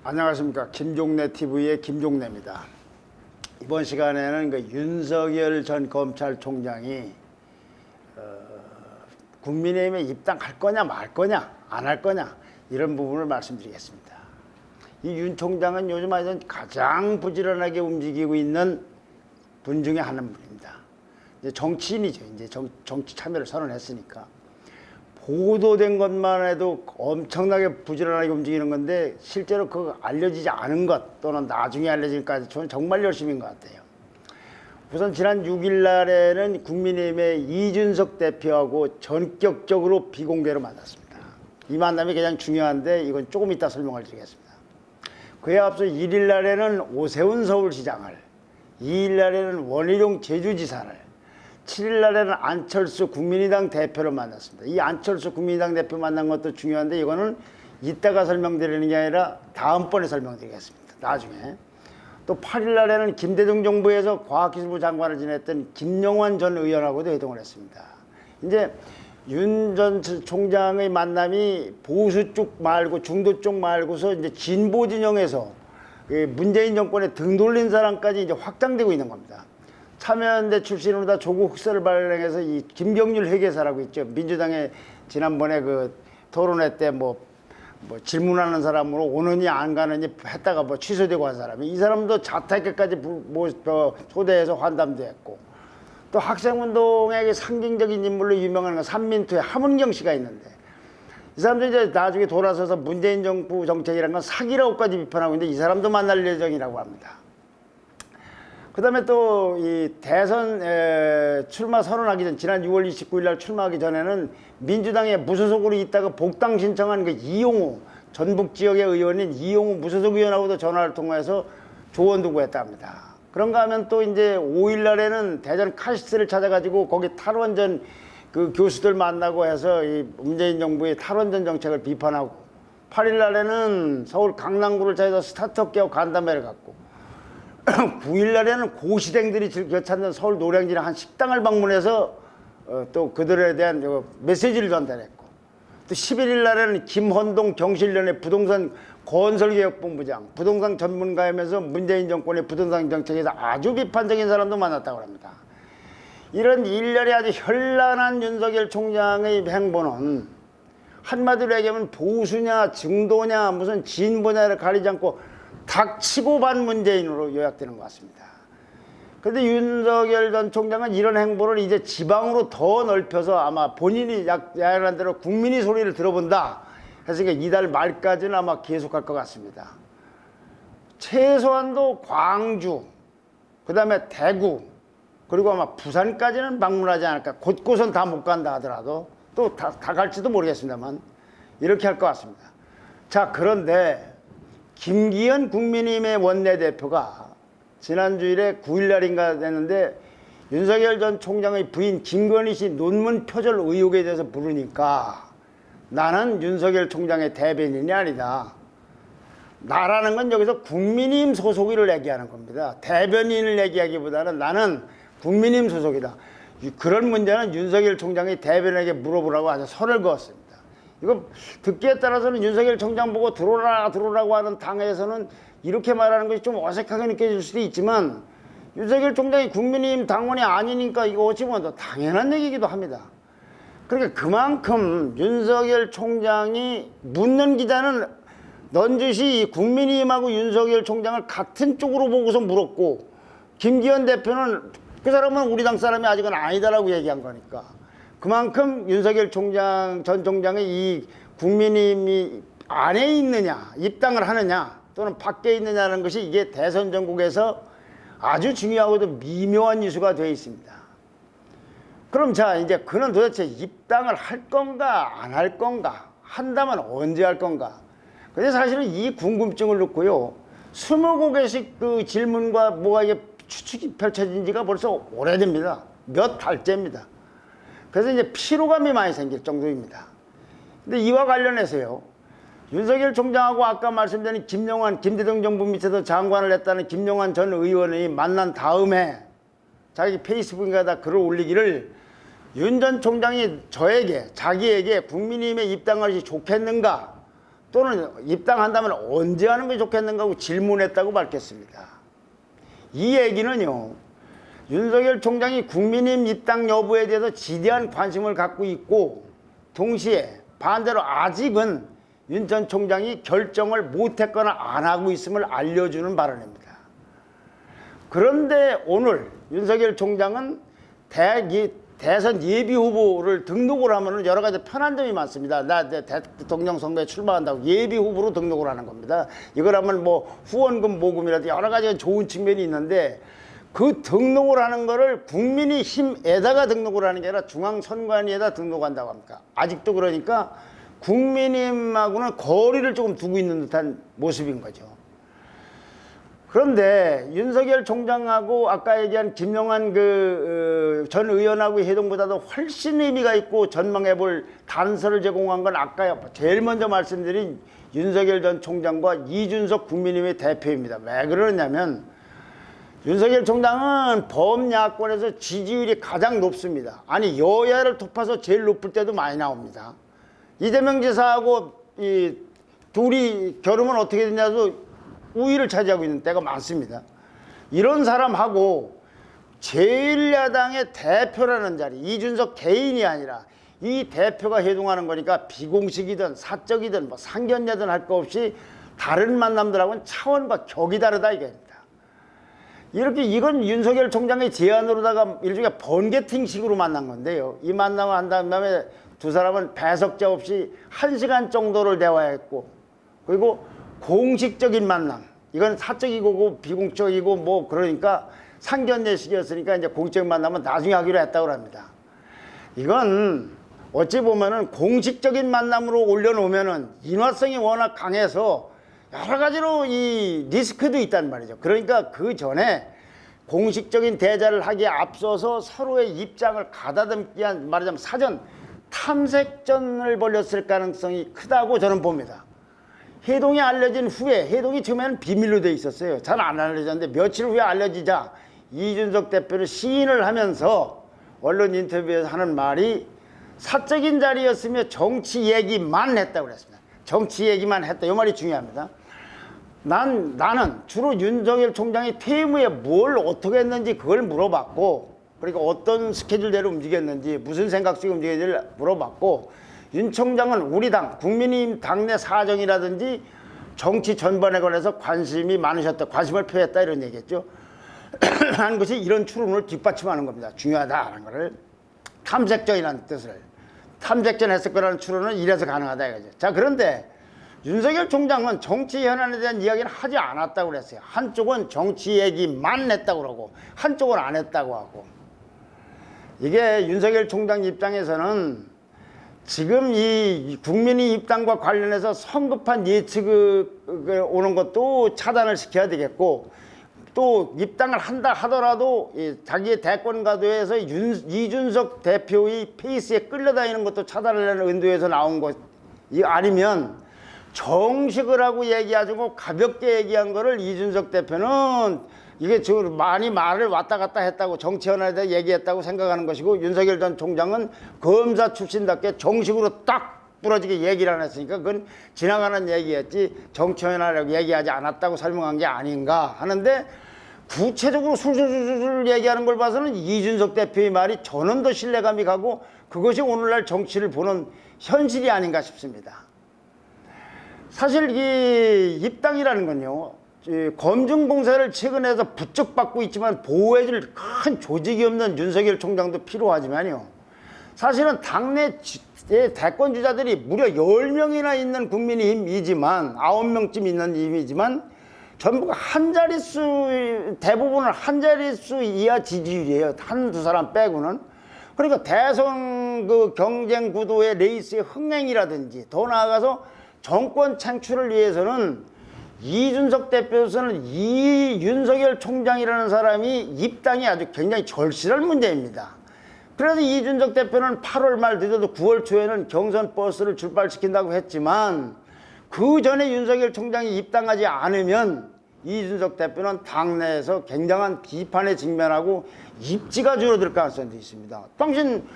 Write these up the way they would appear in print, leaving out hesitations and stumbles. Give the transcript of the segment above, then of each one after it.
안녕하십니까. 김종래 TV의 김종래입니다. 이번 시간에는 윤석열 전 검찰총장이 국민의힘에 입당할 거냐 말 거냐 안 할 거냐 이런 부분을 말씀드리겠습니다. 이 윤 총장은 요즘 가장 부지런하게 움직이고 있는 분 중에 한 분입니다. 이제 정치인이죠. 이제 정치 참여를 선언했으니까. 보도된 것만 해도 엄청나게 부지런하게 움직이는 건데 실제로 그 알려지지 않은 것 또는 나중에 알려지기까지 저는 정말 열심인 것 같아요. 우선 지난 6일 날에는 국민의힘의 이준석 대표하고 전격적으로 비공개로 만났습니다. 이 만남이 가장 중요한데 이건 조금 이따 설명을 드리겠습니다. 그에 앞서 1일 날에는 오세훈 서울시장을, 2일 날에는 원희룡 제주지사를, 7일 날에는 안철수 국민의당 대표를 만났습니다. 이 안철수 국민의당 대표 만난 것도 중요한데 이거는 이따가 설명드리는 게 아니라 다음번에 설명드리겠습니다. 나중에. 또 8일 날에는 김대중 정부에서 과학기술부 장관을 지냈던 김영환 전 의원하고도 회동을 했습니다. 이제 윤 전 총장의 만남이 보수 쪽 말고 중도 쪽 말고서 이제 진보 진영에서 문재인 정권에 등 돌린 사람까지 이제 확장되고 있는 겁니다. 참여연대 출신으로 다 조국 흑서를 발행해서 이 김경률 회계사라고 있죠. 민주당에 지난번에 그 토론회 때 뭐 질문하는 사람으로 오느니 안 가느니 했다가 취소되고 한 사람이, 이 사람도 자택까지 초대해서 환담도 했고, 또 학생운동의 상징적인 인물로 유명한 삼민투의 함은경 씨가 있는데 이 사람도 이제 나중에 돌아서서 문재인 정부 정책이라는 건 사기라고까지 비판하고 있는데 이 사람도 만날 예정이라고 합니다. 그 다음에 또 이 대선 출마 선언하기 전, 지난 6월 29일 날 출마하기 전에는 민주당에 무소속으로 있다가 복당 신청한 그 이용우, 전북 지역의 의원인 이용우 무소속 의원하고도 전화를 통해서 조언도 구했답니다. 그런가 하면 또 이제 5일 날에는 대전 카시스를 찾아가지고 거기 탈원전 그 교수들 만나고 해서 이 문재인 정부의 탈원전 정책을 비판하고, 8일 날에는 서울 강남구를 찾아서 스타트업 기업 간담회를 갖고, 9일 날에는 고시생들이 즐겨 찾는 서울 노량진의 한 식당을 방문해서 또 그들에 대한 메시지를 전달했고, 또 11일 날에는 김헌동 경실련의 부동산 건설개혁본부장, 부동산 전문가이면서 문재인 정권의 부동산 정책에서 아주 비판적인 사람도 만났다고 합니다. 이런 일련의 아주 현란한 윤석열 총장의 행보는 한마디로 얘기하면 보수냐 중도냐 무슨 진보냐를 가리지 않고 닥치고 반 문재인으로 요약되는 것 같습니다. 그런데 윤석열 전 총장은 이런 행보를 이제 지방으로 더 넓혀서 아마 본인이 야연한 대로 국민이 소리를 들어본다 했으니까 이달 말까지는 아마 계속할 것 같습니다. 최소한도 광주, 그 다음에 대구, 그리고 아마 부산까지는 방문하지 않을까. 곳곳은 다 못 간다 하더라도 또 다 갈지도 모르겠습니다만 이렇게 할 것 같습니다. 자, 그런데 김기현 국민의힘의 원내대표가 지난주일에 9일날인가 됐는데 윤석열 전 총장의 부인 김건희 씨 논문 표절 의혹에 대해서 물으니까 나는 윤석열 총장의 대변인이 아니다. 나라는 건 여기서 국민의힘 소속이를 얘기하는 겁니다. 대변인을 얘기하기보다는 나는 국민의힘 소속이다. 그런 문제는 윤석열 총장의 대변인에게 물어보라고 아주 선을 그었습니다. 이거 듣기에 따라서는 윤석열 총장 보고 들어오라고 하는 당에서는 이렇게 말하는 것이 좀 어색하게 느껴질 수도 있지만 윤석열 총장이 국민의힘 당원이 아니니까 이거 어찌 보면 더 당연한 얘기이기도 합니다. 그러니까 그만큼 윤석열 총장이 묻는 기자는 넌지시 국민의힘하고 윤석열 총장을 같은 쪽으로 보고서 물었고, 김기현 대표는 그 사람은 우리 당 사람이 아직은 아니다라고 얘기한 거니까 그만큼 윤석열 총장 전 총장의 이 국민의힘이 안에 있느냐 입당을 하느냐 또는 밖에 있느냐는 것이 이게 대선 전국에서 아주 중요하고도 미묘한 이슈가 되어 있습니다. 그럼 자, 이제 그는 도대체 입당을 할 건가 안 할 건가, 한다면 언제 할 건가. 근데 사실은 이 궁금증을 놓고요 20곡의씩 그 질문과 뭐가 이게 추측이 펼쳐진 지가 벌써 오래됩니다. 몇 달째입니다. 그래서 이제 피로감이 많이 생길 정도입니다. 근데 이와 관련해서요 윤석열 총장하고 아까 말씀드린 김용환, 김대중 정부 밑에서 장관을 했다는 김용환 전 의원이 만난 다음에 자기 페이스북에다 글을 올리기를 윤 전 총장이 자기에게 국민의힘에 입당하는 것이 좋겠는가 또는 입당한다면 언제 하는 것이 좋겠는가 하고 질문했다고 밝혔습니다. 이 얘기는요, 윤석열 총장이 국민의힘 입당 여부에 대해서 지대한 관심을 갖고 있고 동시에 반대로 아직은 윤 전 총장이 결정을 못했거나 안 하고 있음을 알려주는 발언입니다. 그런데 오늘 윤석열 총장은 대선 예비 후보를 등록을 하면 여러 가지 편한 점이 많습니다. 나 대통령 선거에 출마한다고 예비 후보로 등록을 하는 겁니다. 이걸 하면 뭐 후원금 모금이라도 여러 가지 좋은 측면이 있는데 그 등록을 하는 거를 국민의힘에다가 등록을 하는 게 아니라 중앙선관위에다 등록한다고 합니까? 아직도 그러니까 국민의힘하고는 거리를 조금 두고 있는 듯한 모습인 거죠. 그런데 윤석열 총장하고 아까 얘기한 김용환 전 의원하고의 회동보다도 훨씬 의미가 있고 전망해 볼 단서를 제공한 건 아까 제일 먼저 말씀드린 윤석열 전 총장과 이준석 국민의힘의 대표입니다. 왜 그러냐면 윤석열 총장은 범야권에서 지지율이 가장 높습니다. 아니 여야를 톱아서 제일 높을 때도 많이 나옵니다. 이재명 지사하고 이 둘이 결혼은 어떻게 되냐도 우위를 차지하고 있는 때가 많습니다. 이런 사람하고 제1야당의 대표라는 자리, 이준석 개인이 아니라 이 대표가 회동하는 거니까 비공식이든 사적이든 뭐 상견례든 할 거 없이 다른 만남들하고는 차원과 격이 다르다 이겁니다. 이렇게 이건 윤석열 총장의 제안으로다가 일종의 번개팅식으로 만난 건데요. 이 만남을 한 다음에 두 사람은 배석자 없이 1시간 정도를 대화했고 그리고 공식적인 만남, 이건 사적이고 비공적이고 뭐 그러니까 상견례식이었으니까 이제 공식적인 만남은 나중에 하기로 했다고 합니다. 이건 어찌 보면은 공식적인 만남으로 올려놓으면은 인화성이 워낙 강해서 여러 가지로 이 리스크도 있단 말이죠. 그러니까 그 전에 공식적인 대자를 하기에 앞서서 서로의 입장을 가다듬기 위한 말하자면 사전 탐색전을 벌였을 가능성이 크다고 저는 봅니다. 해동이 알려진 후에, 해동이 처음에는 비밀로 돼 있었어요. 잘 안 알려졌는데 며칠 후에 알려지자 이준석 대표는 시인을 하면서 언론 인터뷰에서 하는 말이 사적인 자리였으며 정치 얘기만 했다고 그랬습니다. 정치 얘기만 했다. 이 말이 중요합니다. 나는 주로 윤석열 총장이 퇴임 후에 뭘 어떻게 했는지 그걸 물어봤고 그러니까 어떤 스케줄대로 움직였는지 무슨 생각 속에 움직였는지를 물어봤고 윤 총장은 우리 당 국민의힘 당내 사정이라든지 정치 전반에 관해서 관심이 많으셨다. 관심을 표했다 이런 얘기했죠. 하는 것이 이런 추론을 뒷받침하는 겁니다. 중요하다는 것을 탐색전이라는 뜻을 탐색전 했을 거라는 추론은 이래서 가능하다 이거죠. 자 그런데 윤석열 총장은 정치 현안에 대한 이야기는 하지 않았다고 그랬어요. 한쪽은 정치 얘기만 했다고 그러고 한쪽은 안 했다고 하고 이게 윤석열 총장 입장에서는 지금 이 국민의 입당과 관련해서 성급한 예측이 오는 것도 차단을 시켜야 되겠고 또 입당을 한다 하더라도 자기의 대권 가도에서 이준석 대표의 페이스에 끌려다니는 것도 차단을 하는 의도에서 나온 것 아니면 정식을 하고 얘기하고 가볍게 얘기한 거를 이준석 대표는 이게 지금 많이 말을 왔다 갔다 했다고 정치 현안에 대해 얘기했다고 생각하는 것이고 윤석열 전 총장은 검사 출신답게 정식으로 딱 부러지게 얘기를 안 했으니까 그건 지나가는 얘기였지 정치 현안이라고 얘기하지 않았다고 설명한 게 아닌가 하는데 구체적으로 술술술 얘기하는 걸 봐서는 이준석 대표의 말이 저는 더 신뢰감이 가고 그것이 오늘날 정치를 보는 현실이 아닌가 싶습니다. 사실 이 입당이라는 건요. 검증 공세를 최근에서 부쩍 받고 있지만 보호해줄 큰 조직이 없는 윤석열 총장도 필요하지만요. 사실은 당내 대권 주자들이 무려 10명이나 있는 국민의힘이지만 9명쯤 있는 힘이지만 전부가 한 자릿수 대부분은 한 자릿수 이하 지지율이에요. 한두 사람 빼고는. 그러니까 대선 그 경쟁 구도의 레이스의 흥행이라든지 더 나아가서 정권 창출을 위해서는 이준석 대표로서는 이 윤석열 총장이라는 사람이 입당이 아주 굉장히 절실한 문제입니다. 그래서 이준석 대표는 8월 말 늦어도 9월 초에는 경선 버스를 출발시킨다고 했지만 그 전에 윤석열 총장이 입당하지 않으면 이준석 대표는 당내에서 굉장한 비판에 직면하고 입지가 줄어들 가능성도 있습니다. 당신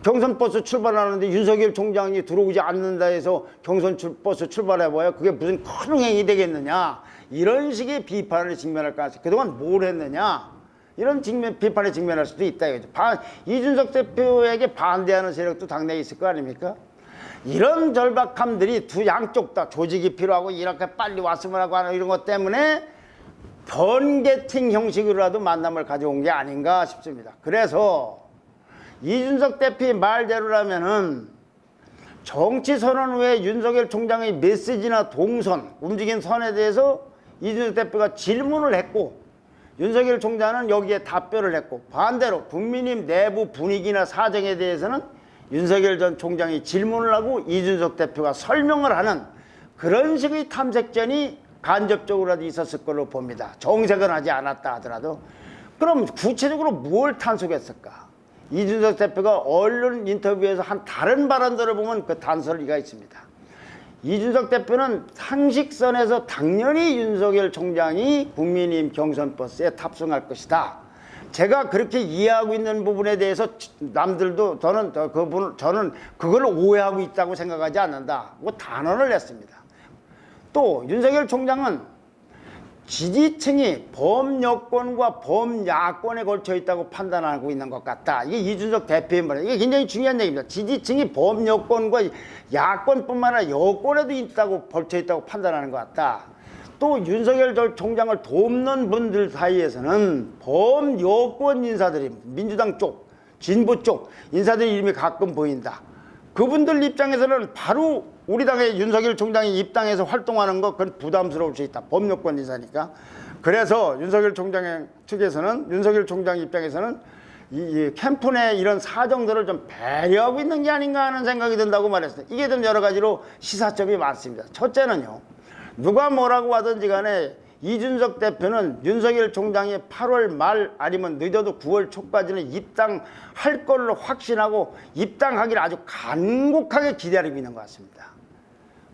경선버스 출발하는데 윤석열 총장이 들어오지 않는다 해서 경선버스 출발해봐야 그게 무슨 큰 흥행이 되겠느냐, 이런 식의 비판을 직면할 가능성이, 그동안 뭘 했느냐, 이런 비판에 직면할 수도 있다 이거죠. 이준석 대표에게 반대하는 세력도 당내에 있을 거 아닙니까? 이런 절박함들이 두 양쪽 다 조직이 필요하고 이렇게 빨리 왔으면 하고 하는 이런 것 때문에 번개팅 형식으로라도 만남을 가져온 게 아닌가 싶습니다. 그래서 이준석 대표의 말대로라면은 정치 선언 후에 윤석열 총장의 메시지나 동선, 움직인 선에 대해서 이준석 대표가 질문을 했고 윤석열 총장은 여기에 답변을 했고, 반대로 국민의힘 내부 분위기나 사정에 대해서는 윤석열 전 총장이 질문을 하고 이준석 대표가 설명을 하는 그런 식의 탐색전이 간접적으로라도 있었을 걸로 봅니다. 정색은 하지 않았다 하더라도. 그럼 구체적으로 뭘 탄속했을까? 이준석 대표가 언론 인터뷰에서 한 다른 발언들을 보면 그 단서리가 있습니다. 이준석 대표는 상식선에서 당연히 윤석열 총장이 국민의힘 경선버스에 탑승할 것이다. 제가 그렇게 이해하고 있는 부분에 대해서 남들도 저는 그걸 오해하고 있다고 생각하지 않는다. 그 단언을 냈습니다. 또 윤석열 총장은 지지층이 범여권과 범야권에 걸쳐 있다고 판단하고 있는 것 같다. 이게 이준석 대표의 말이에요. 이게 굉장히 중요한 얘기입니다. 지지층이 범여권과 야권뿐만 아니라 여권에도 있다고 걸쳐 있다고 판단하는 것 같다. 또 윤석열 총장을 돕는 분들 사이에서는 범여권 인사들이, 민주당 쪽, 진보 쪽 인사들 이름이 가끔 보인다. 그분들 입장에서는 바로 우리 당의 윤석열 총장이 입당해서 활동하는 것, 그건 부담스러울 수 있다. 범여권 인사니까. 그래서 윤석열 총장 측에서는, 윤석열 총장 입장에서는 이 캠프 내 이런 사정들을 좀 배려하고 있는 게 아닌가 하는 생각이 든다고 말했어요. 이게 좀 여러 가지로 시사점이 많습니다. 첫째는요, 누가 뭐라고 하든지 간에 이준석 대표는 윤석열 총장이 8월 말 아니면 늦어도 9월 초까지는 입당할 걸로 확신하고 입당하기를 아주 간곡하게 기다리고 있는 것 같습니다.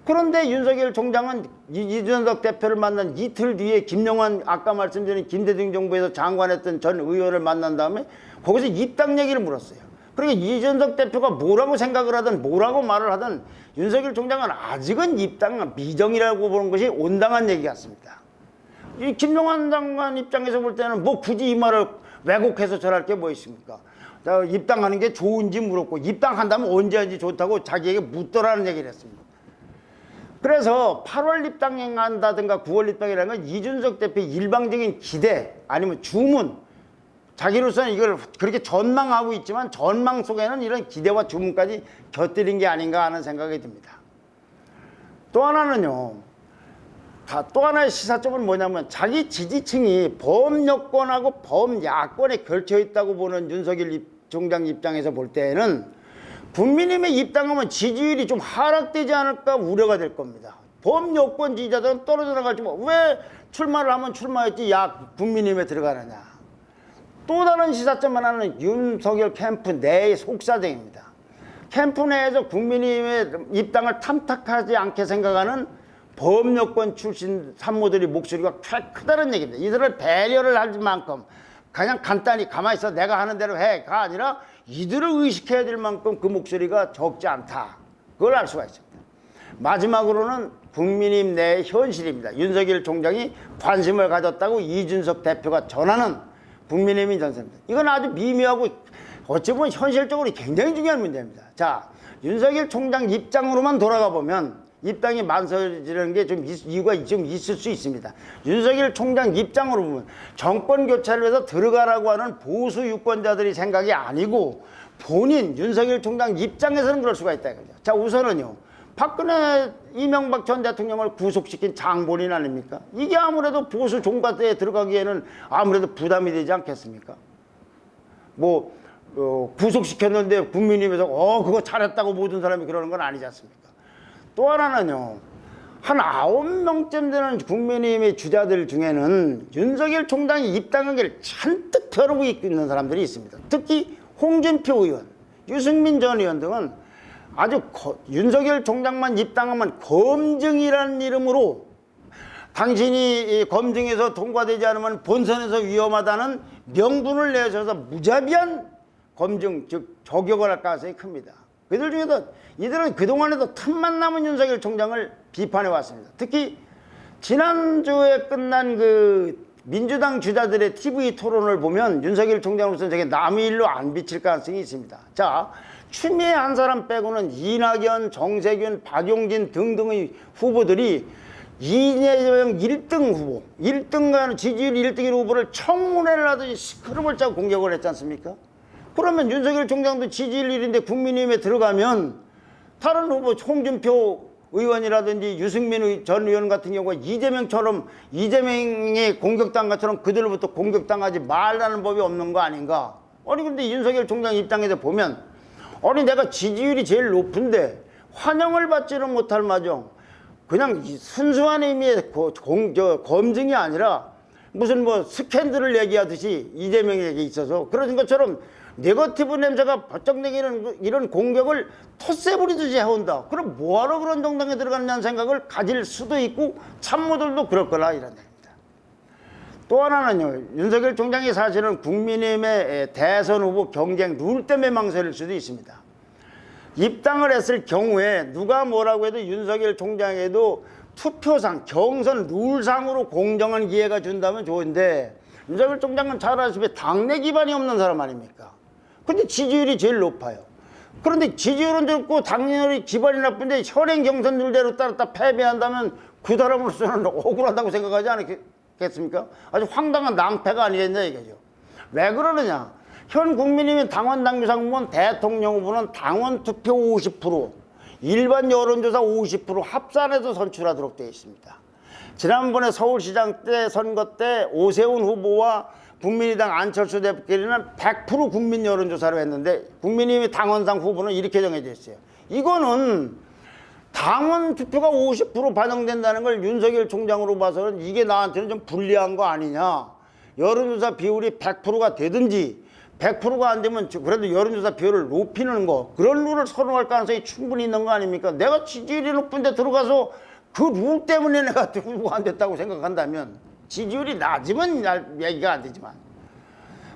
그런데 윤석열 총장은 이준석 대표를 만난 이틀 뒤에 김영환, 아까 말씀드린 김대중 정부에서 장관했던 전 의원을 만난 다음에 거기서 입당 얘기를 물었어요. 그러니까 이준석 대표가 뭐라고 생각을 하든 뭐라고 말을 하든 윤석열 총장은 아직은 입당 미정이라고 보는 것이 온당한 얘기 같습니다. 이 김영환 장관 입장에서 볼 때는 뭐 굳이 이 말을 왜곡해서 전할 게 뭐 있습니까? 입당하는 게 좋은지 물었고, 입당한다면 언제 하는지 좋다고 자기에게 묻더라는 얘기를 했습니다. 그래서 8월 입당한다든가 9월 입당이라는 건 이준석 대표의 일방적인 기대 아니면 주문, 자기로서는 이걸 그렇게 전망하고 있지만 전망 속에는 이런 기대와 주문까지 곁들인 게 아닌가 하는 생각이 듭니다. 또 하나는요, 또 하나의 시사점은 뭐냐면 자기 지지층이 범여권하고 범야권에 걸쳐 있다고 보는 윤석열 총장 입장에서 볼 때에는 국민의힘에 입당하면 지지율이 좀 하락되지 않을까 우려가 될 겁니다. 범여권 지지자들은 떨어져 나갈지 왜 출마를 하면 출마했지 국민의힘에 들어가느냐. 또 다른 시사점 하나는 윤석열 캠프 내의 속사정입니다. 캠프 내에서 국민의힘의 입당을 탐탁하지 않게 생각하는 범여권 출신 산모들의 목소리가 꽤 크다는 얘기입니다. 이들을 배려를 할 만큼 그냥 간단히 가만히 있어 내가 하는 대로 해가 아니라 이들을 의식해야 될 만큼 그 목소리가 적지 않다. 그걸 알 수가 있습니다. 마지막으로는 국민의힘 내의 현실입니다. 윤석열 총장이 관심을 가졌다고 이준석 대표가 전하는 국민의힘 전선입니다. 이건 아주 미묘하고 어찌 보면 현실적으로 굉장히 중요한 문제입니다. 자, 윤석열 총장 입장으로만 돌아가 보면 입당이 만서지는 게 좀 이유가 좀 있을 수 있습니다. 윤석열 총장 입장으로 보면 정권 교체를 위해서 들어가라고 하는 보수 유권자들이 생각이 아니고 본인 윤석열 총장 입장에서는 그럴 수가 있다 이거죠. 자, 우선은요, 박근혜 이명박 전 대통령을 구속시킨 장본인 아닙니까? 이게 아무래도 보수 종가대에 들어가기에는 아무래도 부담이 되지 않겠습니까? 구속시켰는데 국민의힘에서 그거 잘했다고 모든 사람이 그러는 건 아니지 않습니까? 또 하나는요, 한 9명쯤 되는 국민의힘의 주자들 중에는 윤석열 총장이 입당하기를 잔뜩 벼르고 있는 사람들이 있습니다. 특히 홍준표 의원, 유승민 전 의원 등은 아주 윤석열 총장만 입당하면 검증이라는 이름으로 당신이 검증에서 통과되지 않으면 본선에서 위험하다는 명분을 내셔서 무자비한 검증, 즉 저격을 할 가능성이 큽니다. 그들 중에도 이들은 그동안에도 틈만 남은 윤석열 총장을 비판해 왔습니다. 특히 지난주에 끝난 그 민주당 주자들의 TV 토론을 보면 윤석열 총장으로서는 저게 남의 일로 안 비칠 가능성이 있습니다. 자, 추미애 한 사람 빼고는 이낙연, 정세균, 박용진 등등의 후보들이 이재명 1등 후보, 1등과 지지율 1등인 후보를 청문회를 하듯이 시끄러울 짜고 공격을 했지 않습니까? 그러면 윤석열 총장도 지지율 1인데 국민의힘에 들어가면 다른 후보 홍준표 의원이라든지 유승민 전 의원 같은 경우가 이재명처럼 이재명의 공격당 것처럼 그들로부터 공격당하지 말라는 법이 없는 거 아닌가? 아니 근데 윤석열 총장 입장에서 보면 아니 내가 지지율이 제일 높은데 환영을 받지는 못할 마정 그냥 순수한 의미의 검증이 아니라 무슨 뭐 스캔들을 얘기하듯이 이재명에게 있어서 그런 것처럼 네거티브 냄새가 버쩍 내기는 이런 공격을 텃세 부리듯이 해온다. 그럼 뭐하러 그런 정당에 들어갔냐는 생각을 가질 수도 있고 참모들도 그럴 거라 이런 얘기입니다. 또 하나는요. 윤석열 총장이 사실은 국민의힘의 대선 후보 경쟁 룰 때문에 망설일 수도 있습니다. 입당을 했을 경우에 누가 뭐라고 해도 윤석열 총장에도 투표상 경선 룰상으로 공정한 기회가 준다면 좋은데 윤석열 총장은 잘 아시다시피 당내 기반이 없는 사람 아닙니까? 근데 지지율이 제일 높아요. 그런데 지지율은 좋고 당연히 기반이 나쁜데 현행 경선 룰대로 따랐다 패배한다면 그 사람으로서는 억울하다고 생각하지 않겠습니까? 아주 황당한 낭패가 아니겠냐 이거죠. 왜 그러느냐? 현 국민의힘 당원 당규상 보면 대통령 후보는 당원 투표 50%, 일반 여론조사 50% 합산해서 선출하도록 되어 있습니다. 지난번에 서울시장 때 선거 때 오세훈 후보와 국민의당 안철수 대표끼리는 100% 국민 여론조사로 했는데 국민의힘 당원상 후보는 이렇게 정해져 있어요. 이거는 당원 투표가 50% 반영된다는 걸 윤석열 총장으로 봐서는 이게 나한테는 좀 불리한 거 아니냐. 여론조사 비율이 100%가 되든지 100%가 안 되면 그래도 여론조사 비율을 높이는 거 그런 룰을 선호할 가능성이 충분히 있는 거 아닙니까? 내가 지지율이 높은데 들어가서 그 룰 때문에 내가 후보가 안 됐다고 생각한다면 지지율이 낮으면 얘기가 안 되지만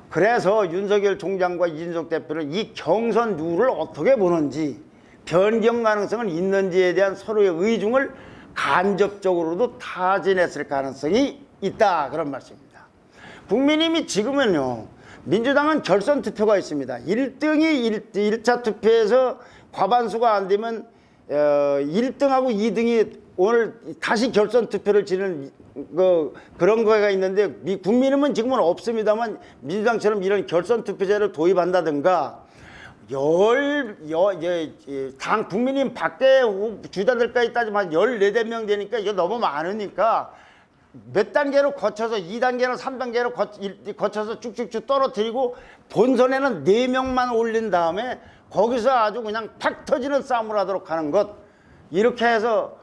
그래서 윤석열 총장과 이준석 대표는 이 경선 룰을 어떻게 보는지 변경 가능성은 있는지에 대한 서로의 의중을 간접적으로도 타진했을 가능성이 있다 그런 말씀입니다. 국민의힘이 지금은요 민주당은 결선 투표가 있습니다. 1등이 1차 투표에서 과반수가 안 되면 1등하고 2등이 오늘 다시 결선 투표를 치는 그런 거가 있는데 국민의힘은 지금은 없습니다만 민주당처럼 이런 결선 투표제를 도입한다든가 당 국민의힘 밖에 주자들까지 따지면 14명 되니까 이거 너무 많으니까 몇 단계로 거쳐서 2단계나 3단계로 거쳐서 쭉쭉쭉 떨어뜨리고 본선에는 4명만 올린 다음에 거기서 아주 그냥 팍 터지는 싸움을 하도록 하는 것 이렇게 해서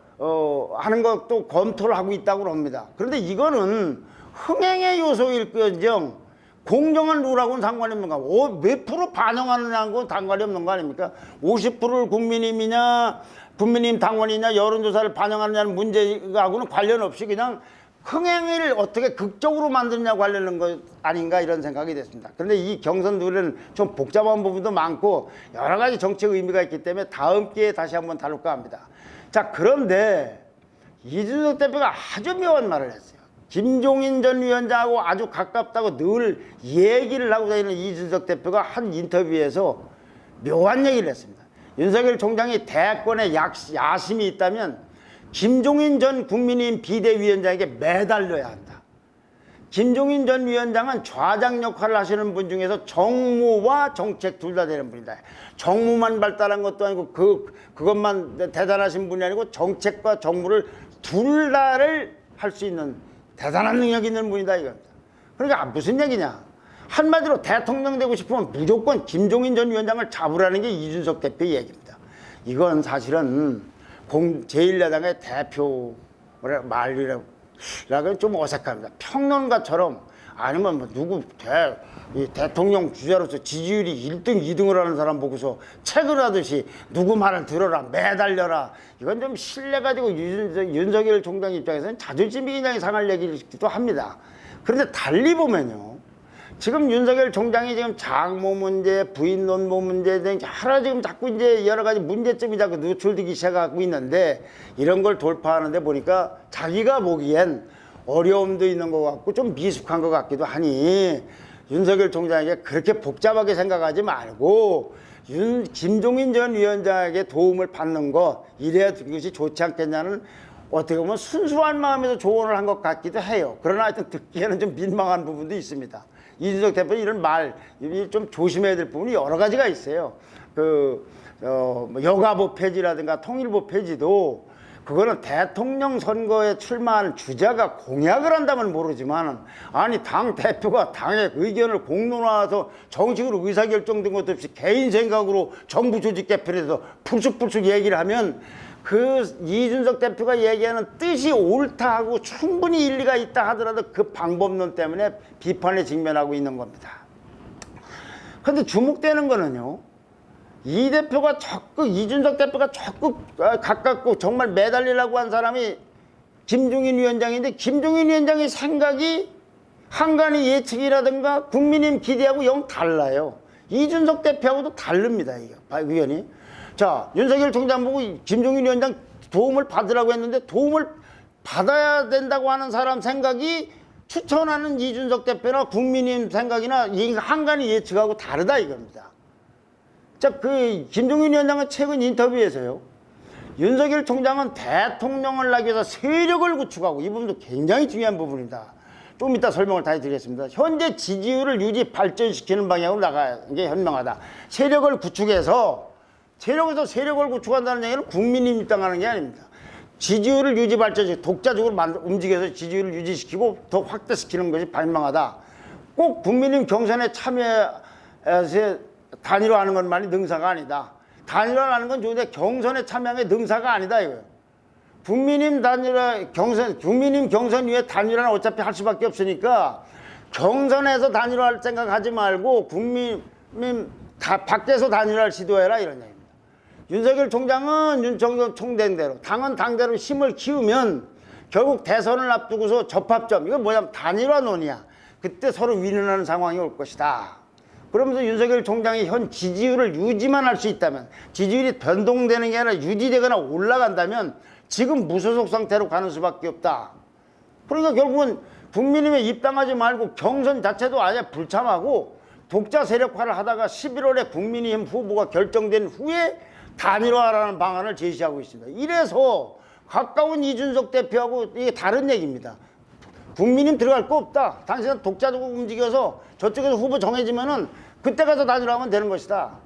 하는 것도 검토를 하고 있다고 합니다. 그런데 이거는 흥행의 요소일지언정 공정한 룰하고는 상관이 없는 거 몇 프로 반영하느냐하고는 상관이 없는 거 아닙니까? 50%를 국민의힘이냐 국민의힘 당원이냐 여론조사를 반영하느냐는 문제하고는 관련 없이 그냥 흥행을 어떻게 극적으로 만드느냐 관련된 것 아닌가 이런 생각이 됐습니다. 그런데 이 경선 룰은 좀 복잡한 부분도 많고 여러 가지 정책 의미가 있기 때문에 다음 기회에 다시 한번 다룰까 합니다. 자, 그런데 이준석 대표가 아주 묘한 말을 했어요. 김종인 전 위원장하고 아주 가깝다고 늘 얘기를 하고 다니는 이준석 대표가 한 인터뷰에서 묘한 얘기를 했습니다. 윤석열 총장이 대권에 야심이 있다면 김종인 전 국민의힘 비대위원장에게 매달려야 한다. 김종인 전 위원장은 좌장 역할을 하시는 분 중에서 정무와 정책 둘 다 되는 분이다. 정무만 발달한 것도 아니고 그것만 대단하신 분이 아니고 정책과 정무를 둘 다를 할 수 있는 대단한 능력이 있는 분이다 이겁니다. 그러니까 무슨 얘기냐. 한마디로 대통령 되고 싶으면 무조건 김종인 전 위원장을 잡으라는 게 이준석 대표의 얘기입니다. 이건 사실은 제1야당의 대표 말이라고 좀 어색합니다. 평론가처럼 아니면 뭐 누구 이 대통령 주자로서 지지율이 1등, 2등을 하는 사람 보고서 책을 하듯이 누구 말을 들어라, 매달려라. 이건 좀 신뢰가지고 윤석열 총장 입장에서는 자존심이 굉장히 상할 얘기이기도 합니다. 그런데 달리 보면요. 지금 윤석열 총장이 지금 장모 문제, 부인 논모 문제 등 하나 지금 자꾸 이제 여러 가지 문제점이 자꾸 노출되기 시작하고 있는데 이런 걸 돌파하는데 보니까 자기가 보기엔 어려움도 있는 것 같고 좀 미숙한 것 같기도 하니 윤석열 총장에게 그렇게 복잡하게 생각하지 말고 김종인 전 위원장에게 도움을 받는 거 이래야 그것이 좋지 않겠냐는 어떻게 보면 순수한 마음에서 조언을 한 것 같기도 해요. 그러나 하여튼 듣기에는 좀 민망한 부분도 있습니다. 이준석 대표는 이런 말 좀 조심해야 될 부분이 여러 가지가 있어요. 여가부 폐지라든가 통일부 폐지도 그거는 대통령 선거에 출마하는 주자가 공약을 한다면 모르지만 아니 당 대표가 당의 의견을 공론화해서 정식으로 의사결정 된 것도 없이 개인 생각으로 정부 조직 개편에서 풀쑥풀쑥 얘기를 하면 그 이준석 대표가 얘기하는 뜻이 옳다 하고 충분히 일리가 있다 하더라도 그 방법론 때문에 비판에 직면하고 있는 겁니다. 그런데 주목되는 거는요. 이 대표가 적극 이준석 대표가 적극 가깝고 정말 매달리려고 한 사람이 김종인 위원장인데 김종인 위원장의 생각이 한간의 예측이라든가 국민님 기대하고 영 달라요. 이준석 대표하고도 다릅니다. 이게 의견이. 자, 윤석열 총장 보고 김종인 위원장 도움을 받으라고 했는데 도움을 받아야 된다고 하는 사람 생각이 추천하는 이준석 대표나 국민님 생각이나 한간의 예측하고 다르다 이겁니다. 자, 김종인 위원장은 최근 인터뷰에서요. 윤석열 총장은 대통령을 하기 위해서 세력을 구축하고 이 부분도 굉장히 중요한 부분입니다. 좀 이따 설명을 다시 드리겠습니다. 현재 지지율을 유지 발전시키는 방향으로 나가는 게 현명하다. 세력을 구축해서 세력을 구축한다는 얘기는 국민이 입당하는 게 아닙니다. 지지율을 유지 발전시키고 독자적으로 움직여서 지지율을 유지시키고 더 확대시키는 것이 발명하다. 꼭 국민님 경선에 참여해서 단일화하는 것만이 능사가 아니다. 단일화하는 건 좋은데 경선에 참여한 게 능사가 아니다 이거예요. 국민님 경선 위에 단일화는 어차피 할 수밖에 없으니까 경선에서 단일화할 생각하지 말고 국민님 밖에서 단일화를 시도해라 이런 얘기입니다. 윤석열 총장은 윤석열 총대로 당은 당대로 힘을 키우면 결국 대선을 앞두고서 접합점 이건 뭐냐면 단일화론이야. 그때 서로 위는하는 상황이 올 것이다. 그러면서 윤석열 총장이 현 지지율을 유지만 할 수 있다면 지지율이 변동되는 게 아니라 유지되거나 올라간다면 지금 무소속 상태로 가는 수밖에 없다. 그러니까 결국은 국민의힘에 입당하지 말고 경선 자체도 아예 불참하고 독자 세력화를 하다가 11월에 국민의힘 후보가 결정된 후에 단일화라는 방안을 제시하고 있습니다. 이래서 가까운 이준석 대표하고 이게 다른 얘기입니다. 국민님 들어갈 거 없다. 당신은 독자적으로 움직여서 저쪽에서 후보 정해지면은 그때 가서 단일화하면 되는 것이다.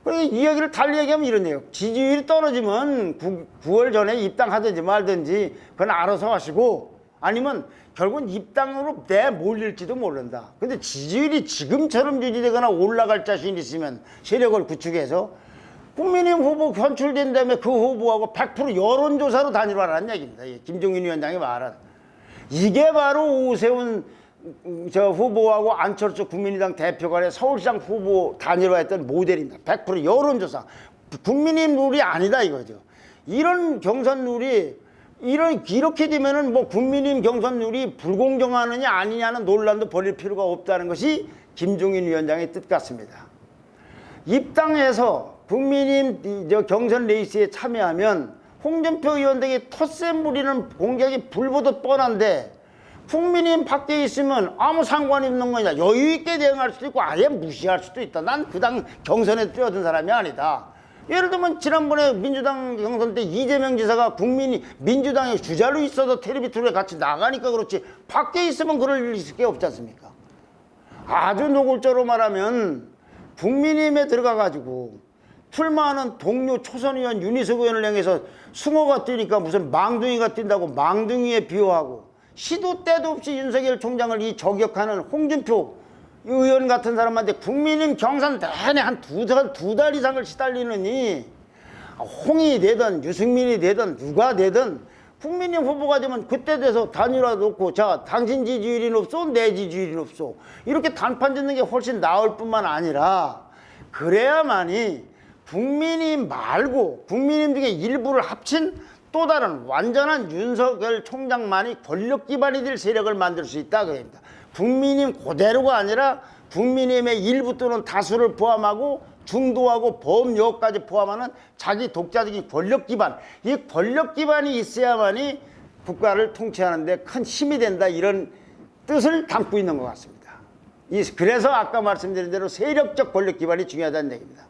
그러니까 이 얘기를 달리 얘기하면 이런 얘기예요. 지지율이 떨어지면 9월 전에 입당하든지 말든지 그건 알아서 하시고 아니면 결국은 입당으로 내몰릴지도 모른다. 근데 지지율이 지금처럼 유지되거나 올라갈 자신이 있으면 세력을 구축해서 국민의힘 후보 선출된 다음에 그 후보하고 100% 여론조사로 단일화라는 얘기입니다. 김종인 위원장이 말한. 이게 바로 오세훈 후보하고 안철수 국민의당 대표 간의 서울시장 후보 단일화했던 모델입니다. 100% 여론조사. 국민의힘 룰이 아니다 이거죠. 이런 경선 룰이 이렇게 되면은 뭐 국민의힘 경선 룰이 불공정하느냐 아니냐는 논란도 벌일 필요가 없다는 것이 김종인 위원장의 뜻 같습니다. 입당해서 국민의힘 경선 레이스에 참여하면 홍준표 의원 등이 텃세 부리는 공격이 불보듯 뻔한데 국민의힘 밖에 있으면 아무 상관이 없는 거냐. 여유 있게 대응할 수도 있고 아예 무시할 수도 있다. 난 그 당 경선에 뛰어든 사람이 아니다. 예를 들면 지난번에 민주당 경선 때 이재명 지사가 민주당의 주자로 있어서 텔레비 토론에 같이 나가니까 그렇지 밖에 있으면 그럴 게 없지 않습니까? 아주 노골적으로 말하면 국민의힘에 들어가가지고 출마하는 동료 초선 의원 윤희석 의원을 향해서 숭어가 뛰니까 무슨 망둥이가 뛴다고 망둥이에 비호하고 시도 때도 없이 윤석열 총장을 저격하는 홍준표 의원 같은 사람한테 국민의힘 경선 내내 한 두 달 이상을 시달리느니 홍이 되든 유승민이 되든 누가 되든 국민의힘 후보가 되면 그때 돼서 단일화 놓고 자 당신 지지율이 높소 내 지지율이 높소 이렇게 단판 짓는 게 훨씬 나을 뿐만 아니라 그래야만이 국민의힘 말고 국민의힘 중에 일부를 합친 또 다른 완전한 윤석열 총장만이 권력 기반이 될 세력을 만들 수 있다 그럽니다. 국민의힘 그대로가 아니라 국민의힘의 일부 또는 다수를 포함하고 중도하고 범여까지 포함하는 자기 독자적인 권력 기반, 이 권력 기반이 있어야만이 국가를 통치하는 데 큰 힘이 된다 이런 뜻을 담고 있는 것 같습니다. 그래서 아까 말씀드린 대로 세력적 권력 기반이 중요하다는 얘기입니다.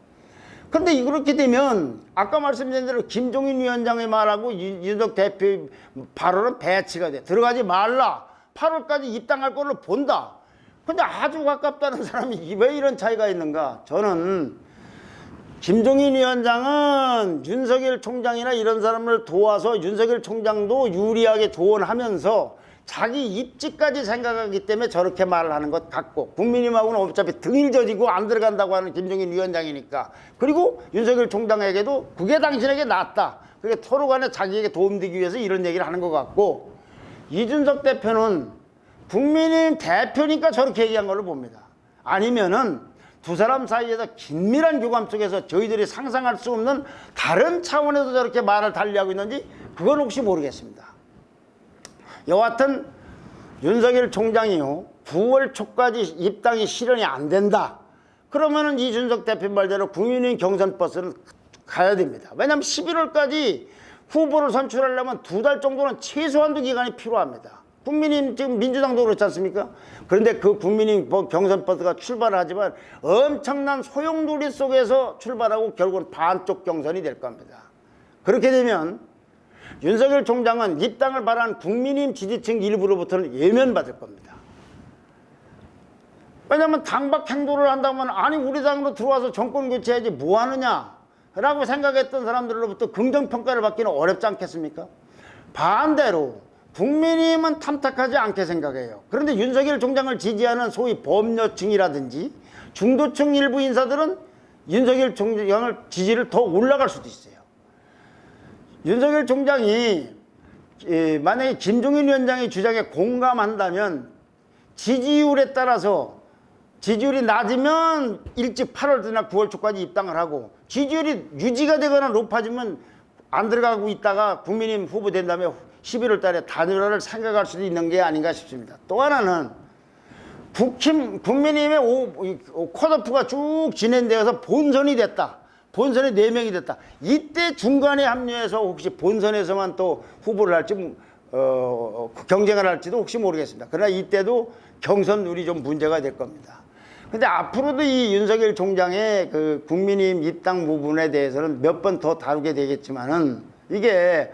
그런데 그렇게 되면 아까 말씀드린 대로 김종인 위원장의 말하고 윤석 대표의 발언은 배치가 돼. 들어가지 말라. 8월까지 입당할 걸로 본다. 근데 아주 가깝다는 사람이 왜 이런 차이가 있는가? 저는 김종인 위원장은 윤석열 총장이나 이런 사람을 도와서 윤석열 총장도 유리하게 조언하면서 자기 입지까지 생각하기 때문에 저렇게 말을 하는 것 같고 국민의힘하고는 어차피 등일 져지고 안 들어간다고 하는 김종인 위원장이니까 그리고 윤석열 총장에게도 그게 당신에게 낫다. 그게 서로 간에 자기에게 도움되기 위해서 이런 얘기를 하는 것 같고 이준석 대표는 국민의힘 대표니까 저렇게 얘기한 걸로 봅니다. 아니면은 두 사람 사이에서 긴밀한 교감 속에서 저희들이 상상할 수 없는 다른 차원에서 저렇게 말을 달리하고 있는지 그건 혹시 모르겠습니다. 여하튼 윤석열 총장이요 9월 초까지 입당이 실현이 안 된다. 그러면은 이준석 대표 말대로 국민의힘 경선 버스는 가야 됩니다. 왜냐하면 11월까지 후보를 선출하려면 2달 정도는 최소한도 기간이 필요합니다. 국민의힘 지금 민주당도 그렇지 않습니까? 그런데 그 국민의힘 경선 버스가 출발을 하지만 엄청난 소용돌이 속에서 출발하고 결국은 반쪽 경선이 될 겁니다. 그렇게 되면 윤석열 총장은 입당을 바라는 국민의힘 지지층 일부로부터는 예면받을 겁니다. 왜냐하면 당박 행동을 한다면 아니 우리 당으로 들어와서 정권 교체해야지 뭐 하느냐 라고 생각했던 사람들로부터 긍정평가를 받기는 어렵지 않겠습니까? 반대로 국민의힘은 탐탁하지 않게 생각해요. 그런데 윤석열 총장을 지지하는 소위 범여층이라든지 중도층 일부 인사들은 윤석열 총장을 지지를 더 올라갈 수도 있어요. 윤석열 총장이 만약에 김종인 위원장의 주장에 공감한다면 지지율에 따라서 지지율이 낮으면 일찍 8월이나 9월 초까지 입당을 하고 지지율이 유지가 되거나 높아지면 안 들어가고 있다가 국민의힘 후보 된 다음에 11월 달에 단일화를 생각할 수도 있는 게 아닌가 싶습니다. 또 하나는 국민의힘의 컷오프가 쭉 진행되어서 본선이 됐다. 본선에 4명이 됐다. 이때 중간에 합류해서 혹시 본선에서만 또 후보를 할지 경쟁을 할지도 혹시 모르겠습니다. 그러나 이때도 경선룰이 좀 문제가 될 겁니다. 근데 앞으로도 이 윤석열 총장의 그 국민의힘 입당 부분에 대해서는 몇 번 더 다루게 되겠지만은 이게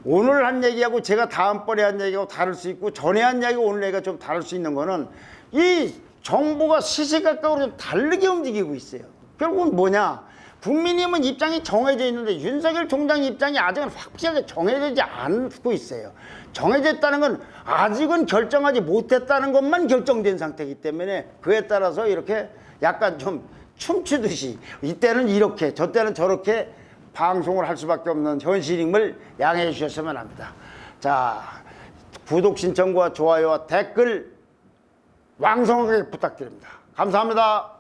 오늘 한 얘기하고 제가 다음번에 한 얘기하고 다를 수 있고 전에 한 얘기하고 오늘 얘기가 좀 다를 수 있는 거는 이 정보가 시시각각으로 좀 다르게 움직이고 있어요. 결국은 뭐냐? 국민의힘은 입장이 정해져 있는데 윤석열 총장 입장이 아직은 확실하게 정해지지 않고 있어요. 정해져 있다는 건 아직은 결정하지 못했다는 것만 결정된 상태이기 때문에 그에 따라서 이렇게 약간 좀 춤추듯이 이때는 이렇게 저때는 저렇게 방송을 할 수밖에 없는 현실임을 양해해 주셨으면 합니다. 자, 구독 신청과 좋아요와 댓글 왕성하게 부탁드립니다. 감사합니다.